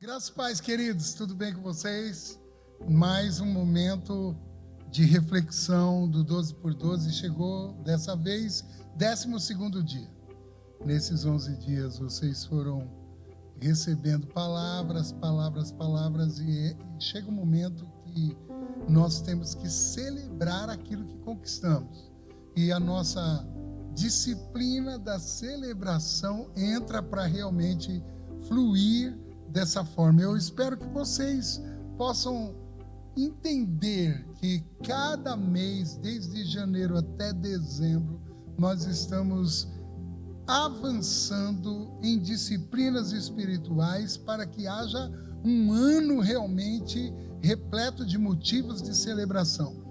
Graças e paz, queridos, tudo bem com vocês? Mais um momento de reflexão do 12 por 12 chegou, dessa vez, 12º dia. Nesses 11 dias vocês foram recebendo palavras, e chega um momento que nós temos que celebrar aquilo que conquistamos. E a nossa disciplina da celebração entra para realmente fluir dessa forma. Eu espero que vocês possam entender que cada mês, desde janeiro até dezembro, nós estamos avançando em disciplinas espirituais para que haja um ano realmente repleto de motivos de celebração.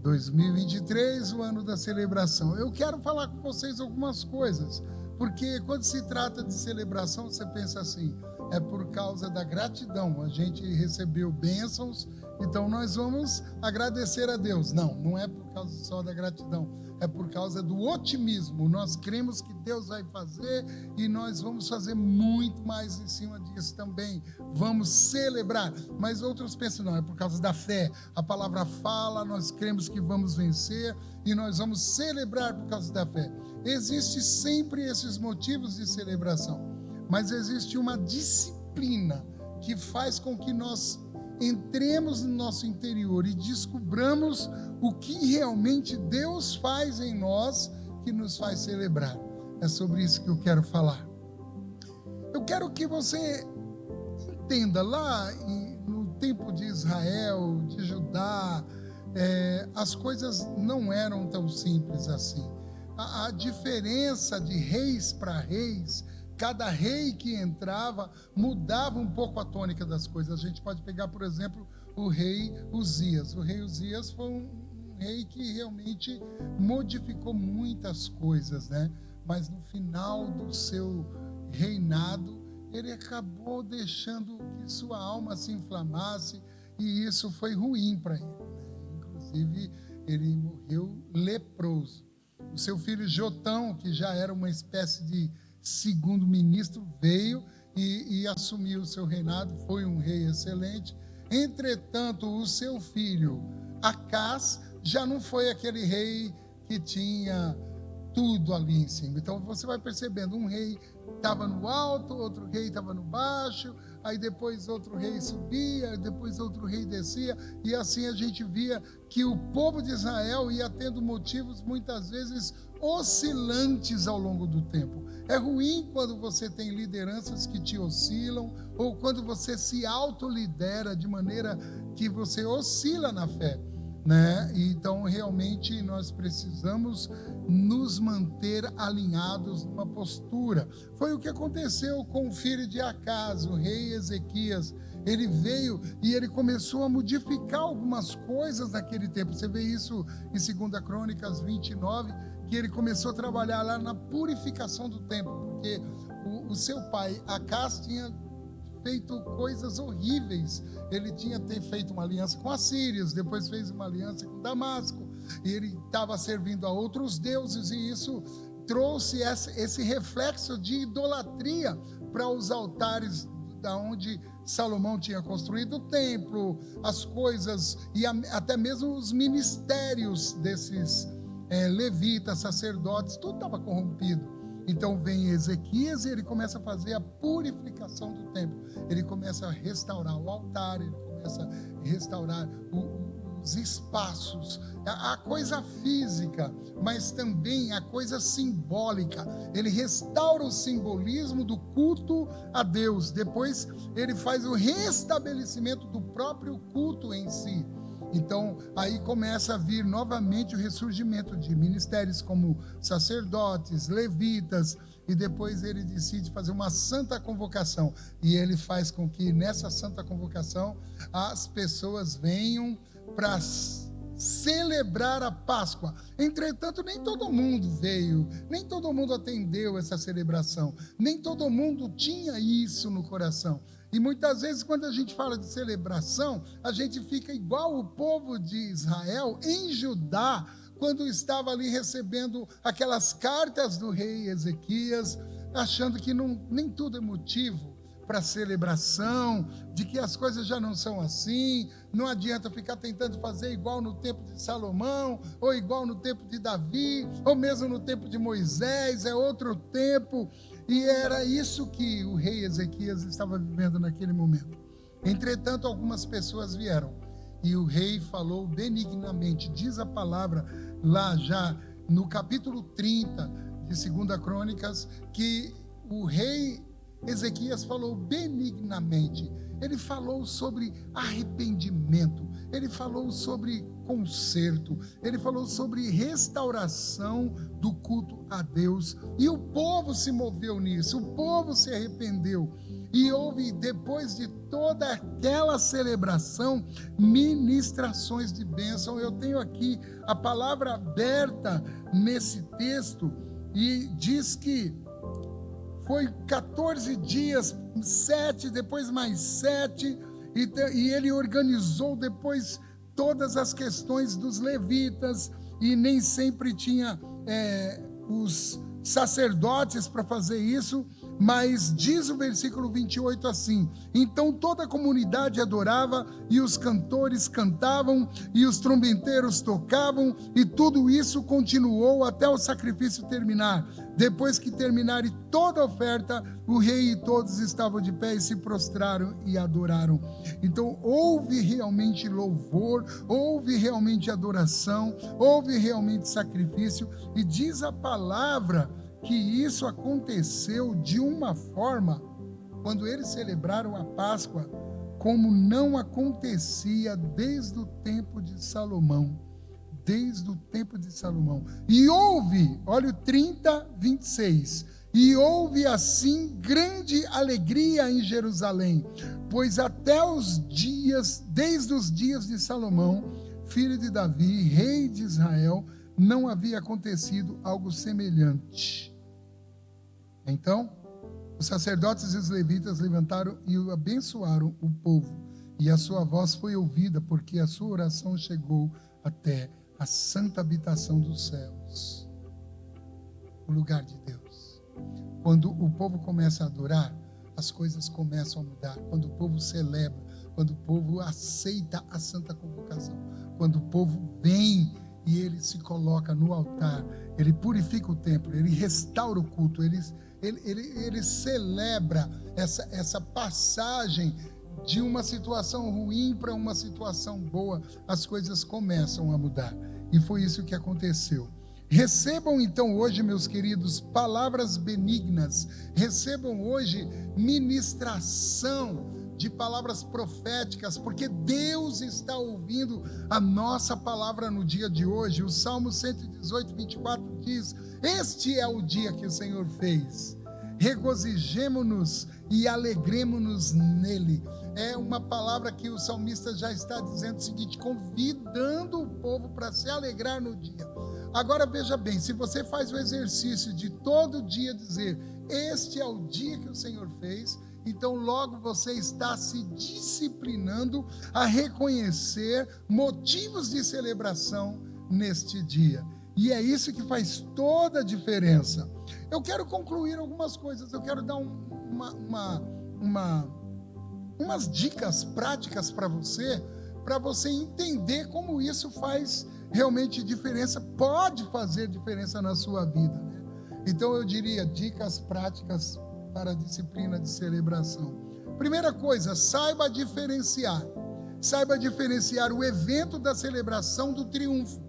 2023, o ano da celebração. Eu quero falar com vocês algumas coisas, porque quando se trata de celebração, você pensa assim, é por causa da gratidão, a gente recebeu bênçãos, então nós vamos agradecer a Deus. Não, não é por causa só da gratidão, é por causa do otimismo. Nós cremos que Deus vai fazer e nós vamos fazer muito mais em cima disso também. Vamos celebrar, mas outros pensam, não, é por causa da fé. A palavra fala, nós cremos que vamos vencer e nós vamos celebrar por causa da fé. Existe sempre esses motivos de celebração, mas existe uma disciplina que faz com que nós entremos no nosso interior e descobramos o que realmente Deus faz em nós que nos faz celebrar. É sobre isso que eu quero falar. Eu quero que você entenda, lá no tempo de Israel, de Judá, as coisas não eram tão simples assim. A diferença de reis para reis, cada rei que entrava mudava um pouco a tônica das coisas. A gente pode pegar, por exemplo, o rei Uzias. O rei Uzias foi um rei que realmente modificou muitas coisas, né? Mas no final do seu reinado, ele acabou deixando que sua alma se inflamasse e isso foi ruim para ele, né? Inclusive, ele morreu leproso. O seu filho Jotão, que já era uma espécie de segundo ministro, veio e assumiu o seu reinado, foi um rei excelente. Entretanto, o seu filho Acás já não foi aquele rei que tinha tudo ali em cima. Então você vai percebendo, um rei estava no alto, outro rei estava no baixo, aí depois outro rei subia, depois outro rei descia, e assim a gente via que o povo de Israel ia tendo motivos muitas vezes oscilantes ao longo do tempo. É ruim quando você tem lideranças que te oscilam, ou quando você se autolidera de maneira que você oscila na fé, né? Então realmente nós precisamos nos manter alinhados numa postura. Foi o que aconteceu com o filho de Acás, o rei Ezequias. Ele veio e ele começou a modificar algumas coisas naquele tempo. Você vê isso em 2 Crônicas 29, que ele começou a trabalhar lá na purificação do templo, porque o seu pai Acás tinha feito coisas horríveis. Ele tinha feito uma aliança com os sírios, depois fez uma aliança com Damasco, e ele estava servindo a outros deuses, e isso trouxe esse reflexo de idolatria para os altares da onde Salomão tinha construído o templo, as coisas e até mesmo os ministérios desses levitas, sacerdotes, tudo estava corrompido. Então vem Ezequias e ele começa a fazer a purificação do templo. Ele começa a restaurar o altar, ele começa a restaurar os espaços, a coisa física, mas também a coisa simbólica. Ele restaura o simbolismo do culto a Deus. Depois ele faz o restabelecimento do próprio culto em si. Então, aí começa a vir novamente o ressurgimento de ministérios como sacerdotes, levitas, e depois ele decide fazer uma santa convocação. E ele faz com que nessa santa convocação as pessoas venham para celebrar a Páscoa. Entretanto, nem todo mundo veio, nem todo mundo atendeu essa celebração, nem todo mundo tinha isso no coração. E muitas vezes, quando a gente fala de celebração, a gente fica igual o povo de Israel em Judá, quando estava ali recebendo aquelas cartas do rei Ezequias, achando que nem tudo é motivo para celebração, de que as coisas já não são assim, não adianta ficar tentando fazer igual no tempo de Salomão, ou igual no tempo de Davi, ou mesmo no tempo de Moisés, é outro tempo. E era isso que o rei Ezequias estava vivendo naquele momento. Entretanto, algumas pessoas vieram, e o rei falou benignamente, diz a palavra lá já no capítulo 30 de 2 Crônicas, que o rei Ezequias falou benignamente. Ele falou sobre arrependimento, ele falou sobre conserto, ele falou sobre restauração do culto a Deus, e o povo se moveu nisso, o povo se arrependeu. E houve, depois de toda aquela celebração, ministrações de bênção. Eu tenho aqui a palavra aberta nesse texto, e diz que foi 14 dias, 7, depois mais 7, e ele organizou depois todas as questões dos levitas, e nem sempre tinha os sacerdotes para fazer isso, mas diz o versículo 28 assim: então toda a comunidade adorava, e os cantores cantavam, e os trombeteiros tocavam, e tudo isso continuou até o sacrifício terminar. Depois que terminare toda a oferta, o rei e todos estavam de pé e se prostraram e adoraram. Então houve realmente louvor, houve realmente adoração, houve realmente sacrifício, e diz a palavra que isso aconteceu de uma forma, quando eles celebraram a Páscoa, como não acontecia desde o tempo de Salomão. Desde o tempo de Salomão. E houve, olha o 30, 26, e houve assim grande alegria em Jerusalém, pois até os dias, desde os dias de Salomão, filho de Davi, rei de Israel, não havia acontecido algo semelhante. Então, os sacerdotes e os levitas levantaram e abençoaram o povo, e a sua voz foi ouvida, porque a sua oração chegou até a santa habitação dos céus, o lugar de Deus. Quando o povo começa a adorar, as coisas começam a mudar. Quando o povo celebra, quando o povo aceita a santa convocação, quando o povo vem e ele se coloca no altar, ele purifica o templo, ele restaura o culto, ele celebra essa passagem de uma situação ruim para uma situação boa, as coisas começam a mudar. E foi isso que aconteceu. Recebam então hoje, meus queridos, palavras benignas, recebam hoje ministração de palavras proféticas, porque Deus está ouvindo a nossa palavra no dia de hoje. O Salmo 118, 24 diz: este é o dia que o Senhor fez, regozijemo-nos e alegremo-nos nele. É uma palavra que o salmista já está dizendo o seguinte, convidando o povo para se alegrar no dia. Agora veja bem, se você faz o exercício de todo dia dizer, este é o dia que o Senhor fez, então logo você está se disciplinando a reconhecer motivos de celebração neste dia. E é isso que faz toda a diferença. Eu quero concluir algumas coisas, eu quero dar umas dicas práticas para você entender como isso faz realmente diferença, pode fazer diferença na sua vida, né? Então eu diria, dicas práticas para a disciplina de celebração. Primeira coisa, saiba diferenciar o evento da celebração do triunfo.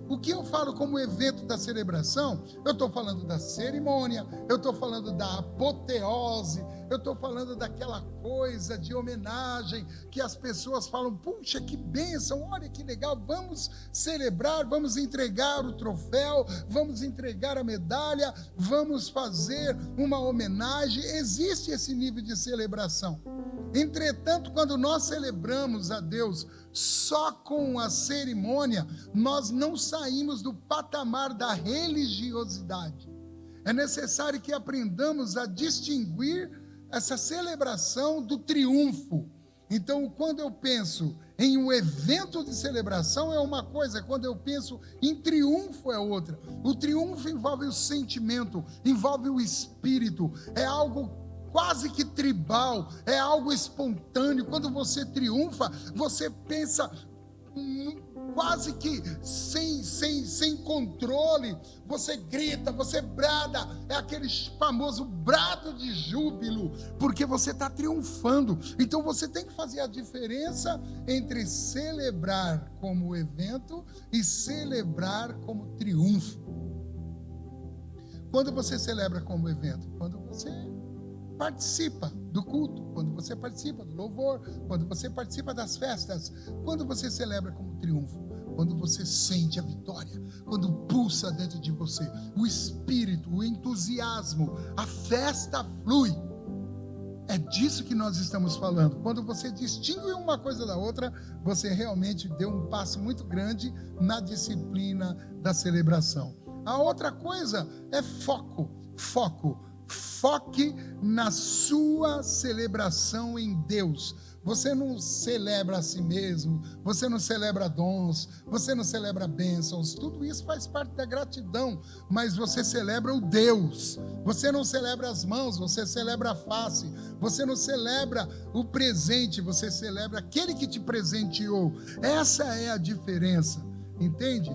O que eu falo como evento da celebração? Eu estou falando da cerimônia, eu estou falando da apoteose, eu estou falando daquela coisa de homenagem que as pessoas falam, puxa, que bênção, olha que legal, vamos celebrar, vamos entregar o troféu, vamos entregar a medalha, vamos fazer uma homenagem. Existe esse nível de celebração. Entretanto, quando nós celebramos a Deus só com a cerimônia, nós não saímos do patamar da religiosidade. É necessário que aprendamos a distinguir essa celebração do triunfo. Então, quando eu penso em um evento de celebração é uma coisa, quando eu penso em triunfo é outra. O triunfo envolve o sentimento, envolve o espírito, é algo quase que tribal, é algo espontâneo. Quando você triunfa, você pensa quase que sem controle, você grita, você brada, é aquele famoso brado de júbilo, porque você está triunfando. Então você tem que fazer a diferença entre celebrar como evento e celebrar como triunfo. Quando você celebra como evento? Quando você participa do culto, quando você participa do louvor, quando você participa das festas. Quando você celebra como triunfo? Quando você sente a vitória, quando pulsa dentro de você o espírito, o entusiasmo, a festa flui. É disso que nós estamos falando. Quando você distingue uma coisa da outra, você realmente deu um passo muito grande na disciplina da celebração. A outra coisa é foco. Foque na sua celebração em Deus. Você não celebra a si mesmo, você não celebra dons, você não celebra bênçãos, tudo isso faz parte da gratidão, mas você celebra o Deus. Você não celebra as mãos, você celebra a face. Você não celebra o presente, você celebra aquele que te presenteou. Essa é a diferença, entende?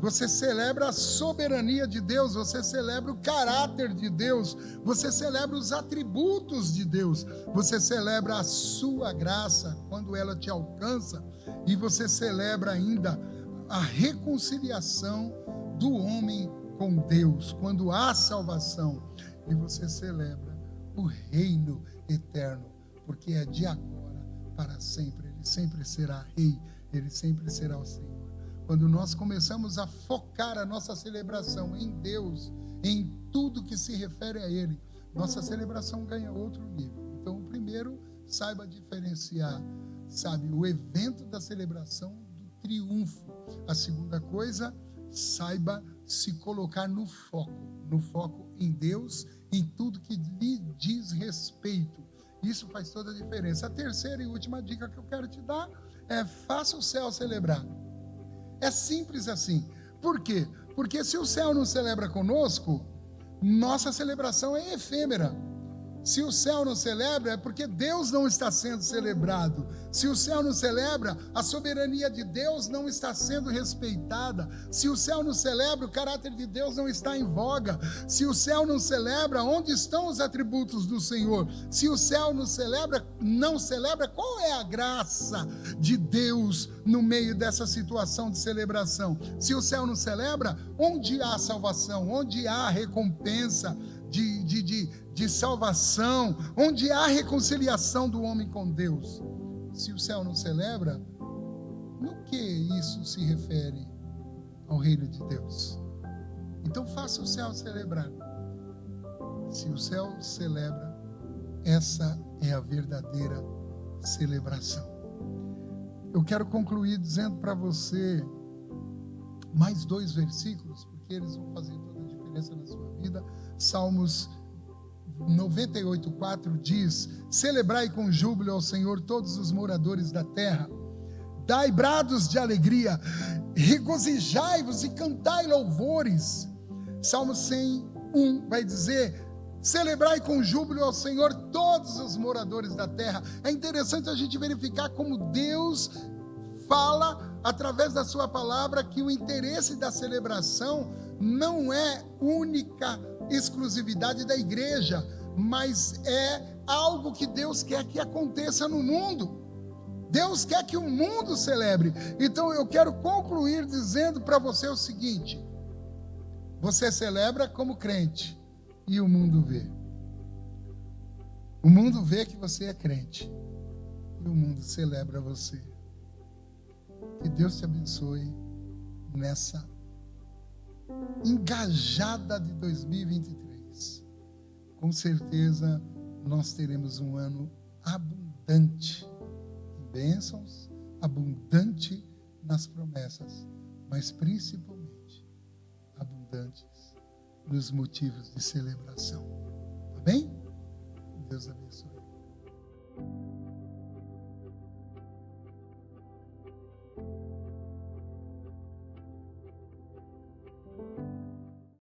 Você celebra a soberania de Deus, você celebra o caráter de Deus, você celebra os atributos de Deus, você celebra a sua graça quando ela te alcança, e você celebra ainda a reconciliação do homem com Deus, quando há salvação, e você celebra o reino eterno, porque é de agora para sempre. Ele sempre será rei, ele sempre será o Senhor. Quando nós começamos a focar a nossa celebração em Deus, em tudo que se refere a Ele, nossa celebração ganha outro nível. Então, primeiro, saiba diferenciar, o evento da celebração do triunfo. A segunda coisa, saiba se colocar no foco em Deus, em tudo que lhe diz respeito. Isso faz toda a diferença. A terceira e última dica que eu quero te dar é: faça o céu celebrar. É simples assim. Por quê? Porque se o céu não celebra conosco, nossa celebração é efêmera. Se o céu não celebra, é porque Deus não está sendo celebrado. Se o céu não celebra, a soberania de Deus não está sendo respeitada. Se o céu não celebra, o caráter de Deus não está em voga. Se o céu não celebra, onde estão os atributos do Senhor? Se o céu não celebra, qual é a graça de Deus no meio dessa situação de celebração? Se o céu não celebra, onde há salvação? Onde há recompensa de salvação, onde há reconciliação do homem com Deus? Se o céu não celebra, no que isso se refere ao reino de Deus? Então faça o céu celebrar. Se o céu celebra, essa é a verdadeira celebração. Eu quero concluir dizendo para você mais 2 versículos, porque eles vão fazer toda a diferença na sua vida. Salmos 98:4 diz: celebrai com júbilo ao Senhor todos os moradores da terra, dai brados de alegria, regozijai-vos e cantai louvores. Salmo 101 vai dizer: celebrai com júbilo ao Senhor todos os moradores da terra. É interessante a gente verificar como Deus fala através da sua palavra que o interesse da celebração não é única exclusividade da igreja, mas é algo que Deus quer que aconteça no mundo. Deus quer que o mundo celebre. Então eu quero concluir dizendo para você o seguinte: você celebra como crente e o mundo vê. O mundo vê que você é crente e o mundo celebra você. Que Deus te abençoe nessa engajada de 2023. Com certeza nós teremos um ano abundante em bênçãos, abundante nas promessas, mas principalmente abundantes nos motivos de celebração. Tá bem? Deus abençoe.